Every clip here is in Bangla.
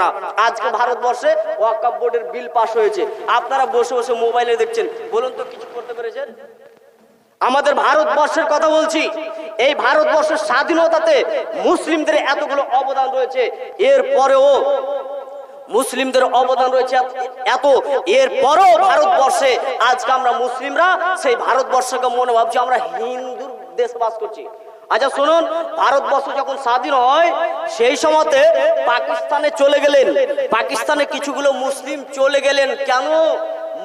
না। আজকে ভারতবর্ষে ওয়াকফ বোর্ডের বিল পাস হয়েছে, আপনারা বসে বসে মোবাইলে দেখছেন। বলুন তো কিছু করতে পেরেছেন? আমাদের ভারতবর্ষের কথা বলছি, এই ভারতবর্ষের স্বাধীনতাতে মুসলিমদের এতগুলো অবদান রয়েছে, এরপরেও মুসলিমদের অবদান রয়েছে এত, এরপরেও ভারতবর্ষে আজকে আমরা মুসলিমরা সেই ভারতবর্ষকে মনে ভাবছি আমরা হিন্দুর দেশে বাস করছি। আচ্ছা শুনুন, ভারতবর্ষ যখন স্বাধীন হয় সেই সময়তে পাকিস্তানে চলে গেলেন, পাকিস্তানে কিছুগুলো মুসলিম চলে গেলেন। কেন?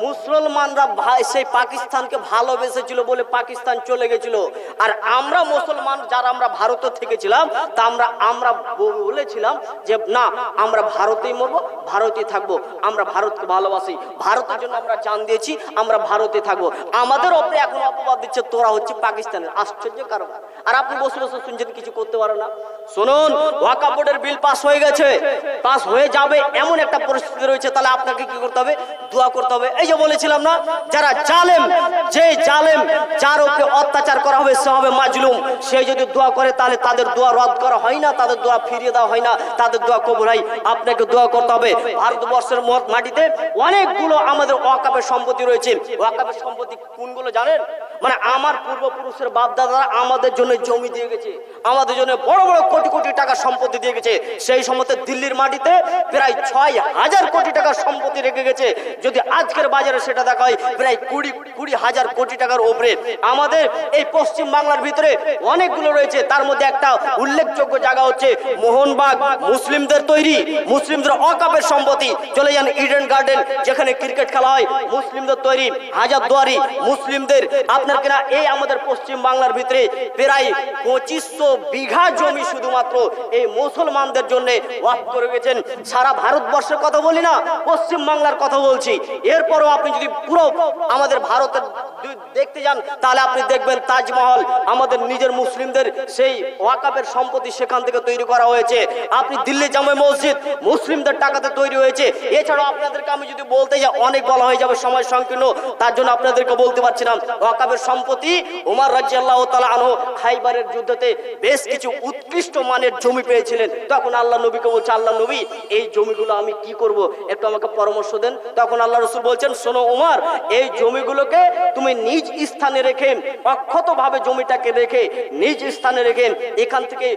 মুসলমানরা সেই পাকিস্তানকে ভালোবেসেছিল বলে পাকিস্তান চলে গেছিল। আর আমরা মুসলমান যারা আমরা ভারতে থেকেছিলাম, তা আমরা বলেছিলাম যে না, আমরা ভারতেই মরবো, ভারতেই থাকবো, আমরা ভারতকে ভালোবাসি, ভারতের জন্য আমরা জান দিয়েছি, আমরা ভারতে থাকবো। আমাদের ওপরে এখন অপবাদ দিচ্ছে তোরা হচ্ছে পাকিস্তানের। আশ্চর্য কারণ। আর আপনি বসে বসে শুনছেন, কিছু করতে পারে না। শুনুন, ওয়াকফ বোর্ডের বিল পাস হয়ে গেছে, পাস হয়ে যাবে এমন একটা পরিস্থিতি রয়েছে, তাহলে আপনাকে কি করতে হবে? দোয়া করতে হবে। এই যে বলেছিলাম না, যারা জালেম, যে জালেম যার উপরে অত্যাচার করা হবে সে হবে মাজলুম। সে যদি দোয়া করে তাহলে তাদের দোয়া রদ করা হয় না, তাদের দোয়া ফিরিয়ে দেওয়া হয় না, তাদের দোয়া কবুল হয়। আপনাকে দোয়া করতে হবে। ভারতবর্ষের মাটিতে অনেকগুলো আমাদের ওয়াকফের সম্পত্তি রয়েছে। ওয়াকফের সম্পত্তি কোনগুলো জানেন? মানে আমার পূর্বপুরুষের বাপ দাদারা আমাদের জন্য জমি দিয়ে গেছে, আমাদের জন্য বড় বড় কোটি কোটি টাকার সম্পত্তি দিয়ে গেছে। সেই সময়তে দিল্লির মাটিতে প্রায় ৬,০০০ কোটি টাকার সম্পত্তি রেখে গেছে। যদি আজকের বাজারে সেটা দেখা হয় প্রায় ২০,০০০ কোটি টাকার উপরে। আমাদের এই পশ্চিম বাংলার ভিতরে অনেকগুলো রয়েছে, তার মধ্যে একটা উল্লেখযোগ্য জায়গা হচ্ছে মোহনবাগ, মুসলিমদের তৈরি, মুসলিমদের ওয়াকফের সম্পত্তি। চলে যান ইডেন গার্ডেন, যেখানে ক্রিকেট খেলা হয়, মুসলিমদের তৈরি। হাজারদুয়ারি মুসলিমদের। আপনার কিনা এই আমাদের পশ্চিম বাংলার ভিতরে প্রায় ২৫০০ বিঘা জমি শুধুমাত্র এই মুসলমানদের জন্য ওয়াকফ করে গেছেন। সারা ভারতবর্ষের কথা বলি না, পশ্চিম বাংলার কথা বলছি। এরপরও আপনি যদি পুরো আমাদের ভারতের দেখতে যান, তাহলে আপনি দেখবেন তাজমহল আমাদের নিজের মুসলিমদের সেই ওয়াকফের সম্পত্তি সেখান থেকে তৈরি করা হয়েছে। আপনি দিল্লি জামে মসজিদ মুসলিমদের টাকাতে তৈরি হয়েছে। এছাড়াও আপনাদেরকে আমি যদি বলতে যাই অনেক বলা হয়ে যাবে, সময় সংকীর্ণ, তার জন্য আপনাদেরকে বলতে পারছি না। ওয়াকফের সম্পত্তি ওমর রাদিয়াল্লাহু তাআলা আনহু খাইবারের যুদ্ধতে বেশ কিছু উৎকৃষ্ট মানের জমি পেয়েছিলেন। তখন আল্লাহ নবীকে বলছে, আল্লাহ নবী, এই জমিগুলো আমি কি করব, একটু আমাকে পরামর্শ দেন। তখন আল্লাহ রাসূল বলছেন, শোনো ওমর, এই জমিগুলোকে তুমি নিজ স্থানে রেখে, অক্ষতভাবে জমিটাকে রেখে নিজ স্থানে রেখে এখান থেকে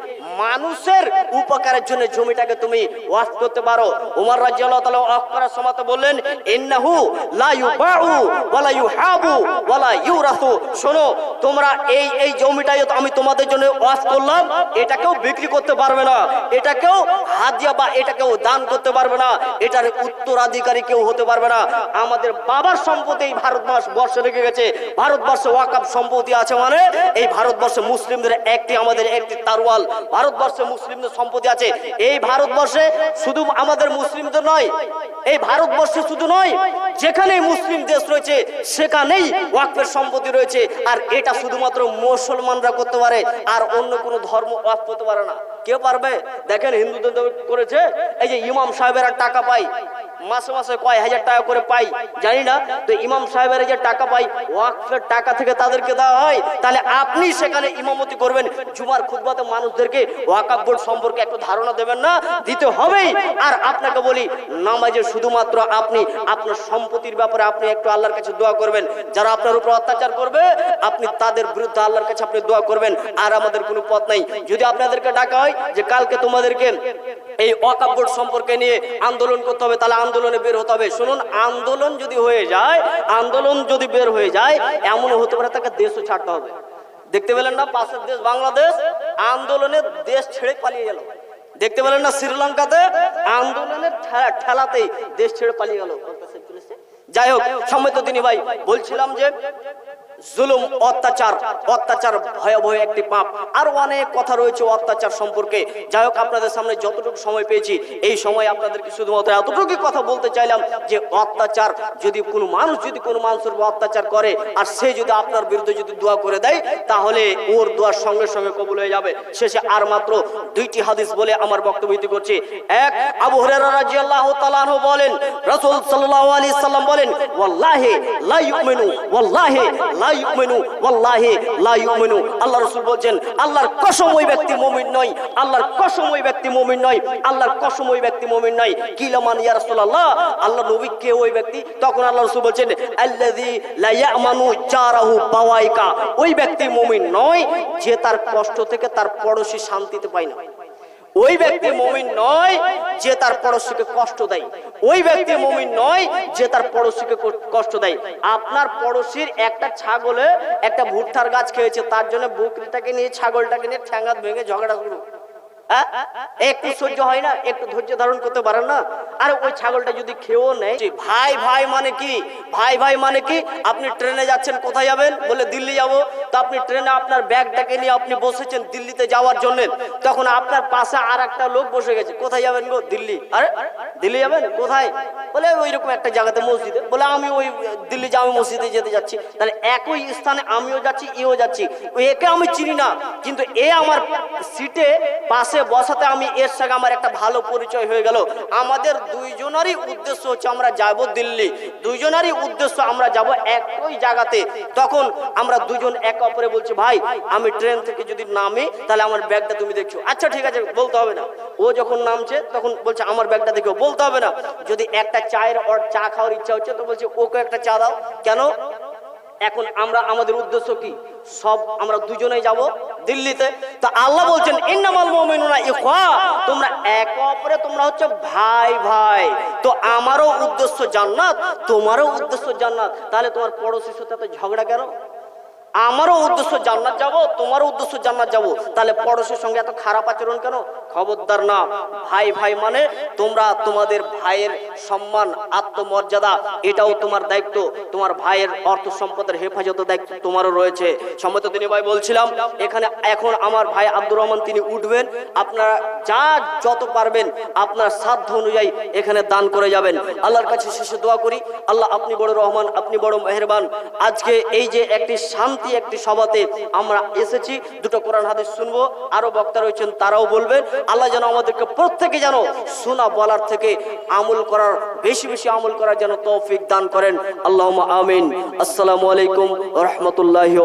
মানুষের উপকারের জন্য জমিটাকে তুমি ওয়াকফ করতে পারো। ওমর রাদিয়াল্লাহু তাআলা ওয়াকফ করার সময় বললেন, ইন্নাহু লা ইউবাউ ওয়ালা ইউহাবু ওয়ালা ইউরাসু। শোনো, তোমরা এই জমিটাই আমি তোমাদের জন্য ওয়াকফ করলাম, এটাকেও বিক্রি করতে পারবে না, এটাকেও হাদিয়া বা এটাকেও দান করতে পারবে না, এটার উত্তরাধিকারী কেউ হতে পারবে না। আমাদের বাবার সম্পত্তি এই ভারতবর্ষে রেখে গেছে। ভারতবর্ষে ওয়াকফ সম্পত্তি আছে মানে এই ভারতবর্ষে মুসলিমদের আমাদের একটি তারওয়াল। ভারতবর্ষে মুসলিমদের সম্পত্তি আছে। এই ভারতবর্ষে শুধু আমাদের মুসলিমদের নয়, এই ভারতবর্ষে শুধু নয়, যেখানেই মুসলিম দেশ রয়েছে সেখানেই ওয়াকফের সম্পত্তি রয়েছে। আর এটা শুধুমাত্র মুসলমানরা করতে পারে, আর অন্য কোনো ধর্ম ওয়াকফ করতে পারে না। কেউ পারবে? দেখেন হিন্দুদের করেছে, এই যে ইমাম সাহেবেরা টাকা পায়, মাসে মাসে কয় হাজার টাকা করে পাই জানি না, তো ইমাম সাহেবের যে টাকা পাই ওয়াকফের টাকা থেকে তাদেরকে দেওয়া হয়। তাহলে আপনি সেখানে ইমামতি করবেন, জুমার খুতবাতে মানুষদেরকে ওয়াকফ বোর্ড সম্পর্কে একটু ধারণা দেবেন না? দিতে হবেই। আর আপনাকে বলি, নামাজে শুধুমাত্র আপনি আপনার সম্পত্তির ব্যাপারে আপনি একটু আল্লাহর কাছে দোয়া করবেন। যারা আপনার উপর অত্যাচার করবে আপনি তাদের বিরুদ্ধে আল্লাহর কাছে আপনি দোয়া করবেন। আর আমাদের কোনো পথ নাই। যদি আপনাদেরকে ডাকা হয় যে কালকে তোমাদেরকে এই ওয়াকফ বোর্ড সম্পর্কে নিয়ে আন্দোলন করতে হবে, তাহলে আন্দোলনে বের হতে হবে। শুনুন, আন্দোলন যদি হয়ে যায়, আন্দোলন যদি বের হয়ে যায়, এমনও হতে পারে তাকে দেশও ছাড়তে হবে। দেখতে পেলেন না পাশের দেশ বাংলাদেশ আন্দোলনের দেশ ছেড়ে পালিয়ে গেল। দেখতে পেলেন না শ্রীলঙ্কাতে আন্দোলনের ঠেলাতেই দেশ ছেড়ে পালিয়ে গেল। যাই হোক, সম্মানিত দিনী ভাই, বলছিলাম যে জুলুম, অত্যাচার ভয়াবহ একটি পাপ। আর অনেক কথা রয়েছে অত্যাচার সম্পর্কে। যাই হোক, আপনাদের সামনে যতটুকু সময় পেয়েছি এই সময় আপনাদেরকে শুধুমাত্র এতটুকু কথা বলতে চাইলাম যে অত্যাচার যদি কোনো মানুষের উপর অত্যাচার করে আর সে যদি আপনার বিরুদ্ধে যদি দোয়া করে দেয়, তাহলে ওর দোয়ার সঙ্গে সঙ্গে কবুল হয়ে যাবে। শেষে আর মাত্র 2টি হাদিস বলে আমার বক্তব্য ইতি করছি। এক, আবু হুরায়রা রাদিয়াল্লাহু তাআলা আনহু বলেন, রাসূল সাল্লাল্লাহু আলাইহি সাল্লাম বলেন, ওয়াল্লাহি লা ইউমিনু ওয়াল্লাহি লা ইউমিনু ওয়াল্লাহি লা ইউমিনু। আল্লাহ রাসূল বলেন আল্লাহর কসম ওই ব্যক্তি মুমিন নয়, আল্লাহর কসম ওই ব্যক্তি মুমিন নয়, আল্লাহর কসম ওই ব্যক্তি মুমিন নয়। কি লামান ইয়া রাসূলুল্লাহ, আল্লাহ নবী কে ওই ব্যক্তি? তখন আল্লাহ রাসূল বলেন আল্লাযী লা ইয়ামানু জারাহু বাওয়াইকা, ওই ব্যক্তি মুমিন নয় যে তার কষ্ট থেকে তার পড়োশী শান্তিতে পায় না। ওই ব্যক্তি মুমিন নয় যে তার পড়োশীকে কষ্ট দেয়। ওই ব্যক্তি মুমিন নয় যে তার পড়োশীকে কষ্ট দেয়। আপনার পড়োশীর একটা ছাগলে একটা ভুট্টার গাছ খেয়েছে, তার জন্য বকরিটাকে নিয়ে ছাগলটাকে নিয়ে ঠ্যাঙ্গাত ভেঙে ঝগড়া শুরু। একটু সহ্য হয় না? একটু ধৈর্য ধারণ করতে পারেন না? আর ওই ছাগলটা যদি খেয়েও নেয়, ভাই ভাই মানে কি? ভাই ভাই মানে কি? আপনি ট্রেনে যাচ্ছেন, কোথায় যাবেন? বলে দিল্লি যাব। তো আপনি ট্রেনে আপনার ব্যাগটাকে নিয়ে আপনি বসেছেন দিল্লিতে যাওয়ার জন্য, তখন আপনার পাশে আর একটা লোক বসে গেছে, কোথায় যাবেন গো? দিল্লি। আরে দিল্লি যাবেন? কোথায়? বলে ওই রকম একটা জায়গাতে, মসজিদে। বলে আমি ওই দিল্লি জামে মসজিদে যেতে যাচ্ছি। তাহলে একই স্থানে আমিও যাচ্ছি, এও যাচ্ছি। একে আমি চিনি না, কিন্তু এ আমার সিটে পাশে বসাতে আমি এর সঙ্গে আমার একটা ভালো পরিচয় হয়ে গেল। আমাদের দুইজনেরই উদ্দেশ্য হচ্ছে আমরা যাব দিল্লি, দুইজনেরই উদ্দেশ্য আমরা যাব একই জায়গাতে। তখন আমরা দুজন একে অপরে বলছি ভাই আমি ট্রেন থেকে যদি নামি তাহলে আমার ব্যাগটা তুমি দেখছো। আচ্ছা ঠিক আছে, বলতে হবে না। ও যখন নামছে তখন বলছে আমার ব্যাগটা দেখো, বলতে হবে না। যদি একটা চায়ের ওর চা খাওয়ার ইচ্ছা হচ্ছে তো বলছে ওকে একটা চা দাও। কেন? এখন আমরা আমাদের উদ্দেশ্য কি? সব আমরা দুজনেই যাব দিল্লিতে। তো আল্লাহ বলছেন ইন্নামাল মুমিনুনা ইখওয়া, তোমরা একে অপরে তোমরা হচ্ছে ভাই ভাই। তো আমারও উদ্দেশ্য জান্নাত, তোমারও উদ্দেশ্য জান্নাত। তাহলে তোমার পড়োশীর সাথে এত ঝগড়া কেন? আমারও উদ্দেশ্য জান্নাত যাব, তোমারও উদ্দেশ্য জান্নাত যাব, তাহলে পড়োশীর সঙ্গে এত খারাপ আচরণ কেন? খবরদার না। ভাই ভাই মানে তোমরা তোমাদের ভাইয়ের সম্মান, আত্মমর্যাদা, এটাও তোমার দায়িত্ব। তোমার ভাইয়ের অর্থ সম্পদের হেফাজতের দায়িত্ব তোমারও রয়েছে। সম্মত দিনী ভাই বলছিলাম, এখানে এখন আমার ভাই আব্দুর রহমান তিনি উঠবেন। আপনারা যা যত পারবেন আপনার সাধ্য অনুযায়ী এখানে দান করে যাবেন। আল্লাহর কাছে শেষে দোয়া করি, আল্লাহ আপনি বড় রহমান, আপনি বড় মেহেরবান। আজকে এই যে একটি শান্তি একটি সভাতে আমরা এসেছি, দুটো কোরআন হাদিস শুনবো, আরো বক্তা রয়েছেন তারাও বলবেন। আল্লাহ যেন আমাদেরকে প্রত্যেকে যেন শোনা বলার থেকে আমল করার, বেশি বেশি আমল করার যেন তৌফিক দান করেন। আল্লাহুম্মা আমিন। আসসালামু আলাইকুম ওয়া রাহমাতুল্লাহি।